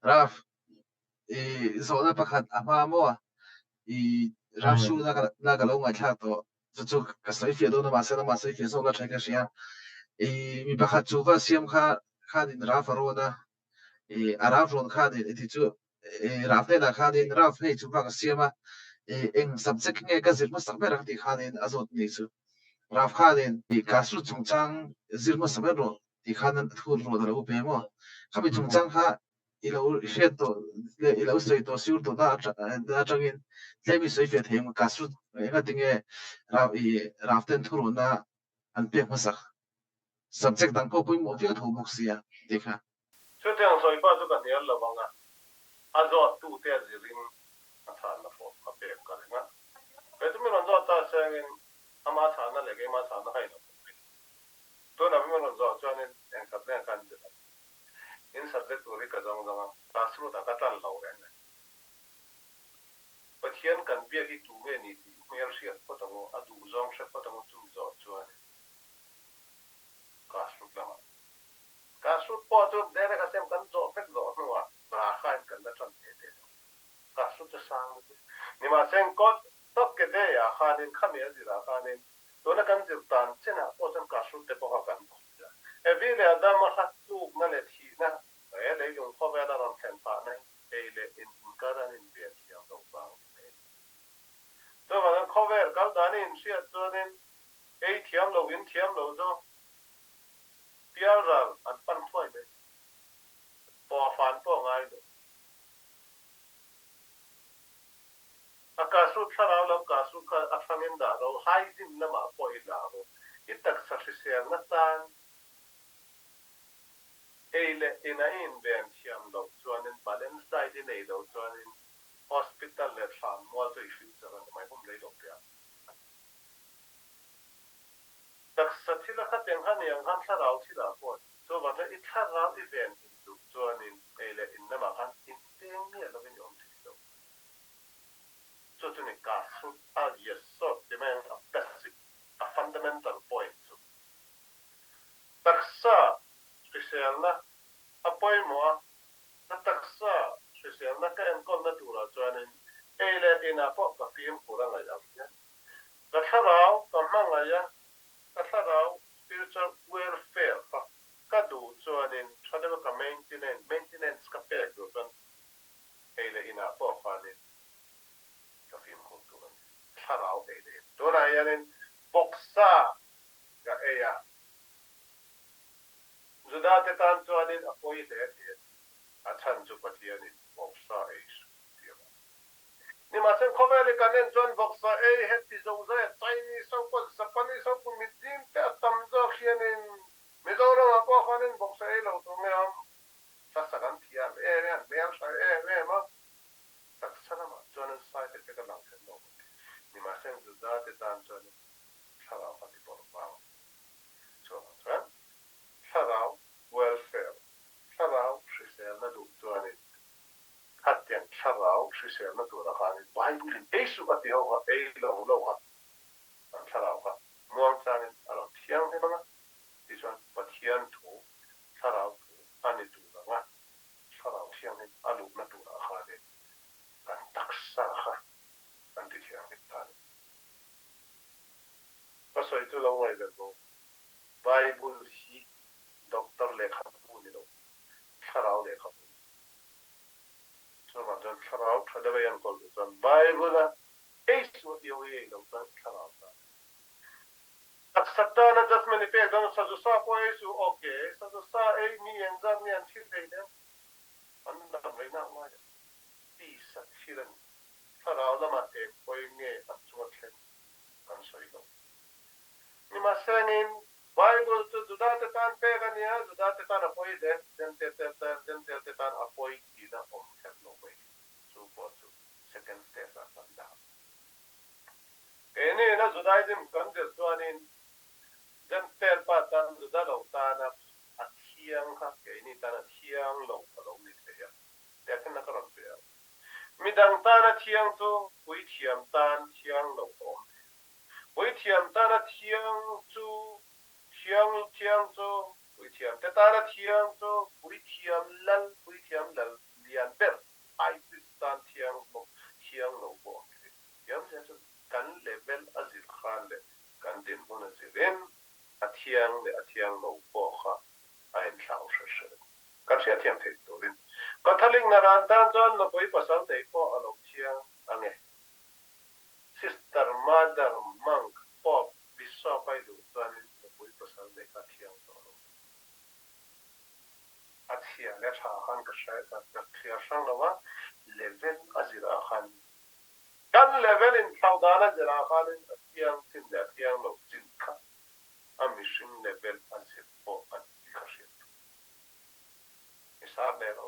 Raf zona pakhat ama mo Raf shu na ka lo ngai thla to chu ka sai fia do na ma sai fia so la thai ka sia mi pakhat chu va siam kha din Raf ro na Raf ron kha din ti chu Raf ne na kha din Raf hei chu va ka siama eng subject nge ka zir ma sak ber ti kha din azot ni chu Raf kha din ka su chung chang zir ma sak ber ro ti kha nan thu ro da ro pe mo kha bi chung chang kha ilo shet to ilo soi to sur to da changin tlemi soi fe them ka su nga tinge Raf ten thu ro na an pe ma sak subject dang ko pui mo fi tho bok sia ti kha chu teng soi pa chu ka ne lo banga azot tu te zirin athan na fo ka pe ka nga pe tu mi ron zo ta sengin ama tha na le ge ma tha na hai na to na mi ron zo chuan en ka plan kan de in subject ori ka jong jong classroom ta ka tan lo ren pathian kan bia ki tu me ni ti mer sia patamo adu zong sha patamo tu zo chuan classroom lama classroom po tu de ka sem kan zo pek zo no wa ba khan kan da tan te classroom ta sang ni ma sen ko tok ke de ya khanin khame azira khanin to na kan zir tan chena po tan classroom te po ka kan e vi le da ma khat tu na le thi na e le yung ko ba da ran kan pa na e le in ka ran in bia ti ya do ba to ma ko ver ka da ni in sia to nen e thiam lo in thiam lo do pia ra an pan thoi be po fan po ngai do akasu thara lo kasu ka afangin da ro hai din na ma po i da ro itak sa se na tan eile ina in ben siam lo chuanin balance diet in ei lo chuanin hospital le fan mo to i future an mai hom le lo pia tak sa thila kha teng han yang han tharau thila po so wa ta i tharau event tu chuanin eile in na ma han in teng ni lo ben yom thilo so tu ni ka su a yes so the man a basic a fundamental point so tak sa special na apoy mo na taksa special na ka en kon na tura chuanin eile ina po ka film pura ngai ya ka tharau ka manga ya ka tharau spiritual welfare ka du chuanin thadema ka maintenance ka pe do kan eile ina po khanin ka film ko tu tharau eile to na yanin boksa ka eya Zudate tan chuanin apoi de a than chu pathian in boksa e ni ma sen khomele kanen chuan boksa e het ti zo za chinese so ko sapani so ku mitin te tam zo khianin mizoro ma po khanin boksa e lo to me am sa sagan thia me am sa ma tak sana ma chuan sai te ka lang sen lo ni ma sen zudate tan chuanin sara pati por pa so tharau welfare tharau shisel na du tuanin hatian tharau shisel na du ra khanin bible in esu ati ho e lo ha tharau ha muang chanin alo thiang he ma iswan pathian thu tharau thu ani tu ra nga tharau thiang he alu na tu ra khanin kan taksa kha kan ti thiang he tan pasoi tu lo ngai lo bible hi doctor lekha bu ni lo tharau lekha bu so ma jan tharau thada bayan kol jan bible la esu yo ye lo jan tharau ta aksata na just many pe don sa sa po esu okay sa e ni en zan ni an chi de ne an na mai na ma ti sa chiran tharau la ma te po nge at chuat chen kan soi lo ni ma sanin Bible to Zudate tan pegania, Zudate tan apoi de, den tan apoi ida om hello way. So for second step at down. Ene na Judaism kan de tuanin den ter pa tan Zudalo tan at hiang ha ene tan at hiang lo ni te ya. Te kan na karon pe. Midang tan at hiang to, ui thiam tan hiang lo om. Ui thiam tan at hiang to thiang zo ui thiam te tara thiang zo ui thiam lal เสียเทียมเถิดตัวนี้ก็ทะลึงนารันตันจนเราไปภาษาไทยก็อารมณ์เชียงอันนี้ sister mother monk pop วิศวไปดูตัวนี้เราไปภาษาไทยก็เทียงตัวอัดเสียและชาขันก็ใช้แต่เทียช่างเราว่า level อจิราขันกัน level in ชาวดานะจิราขันเทียงสิ่งเดียเทียงเราจินค่ะอามิชิง level อันสิบโออันที่เขาเสียมิสาเบล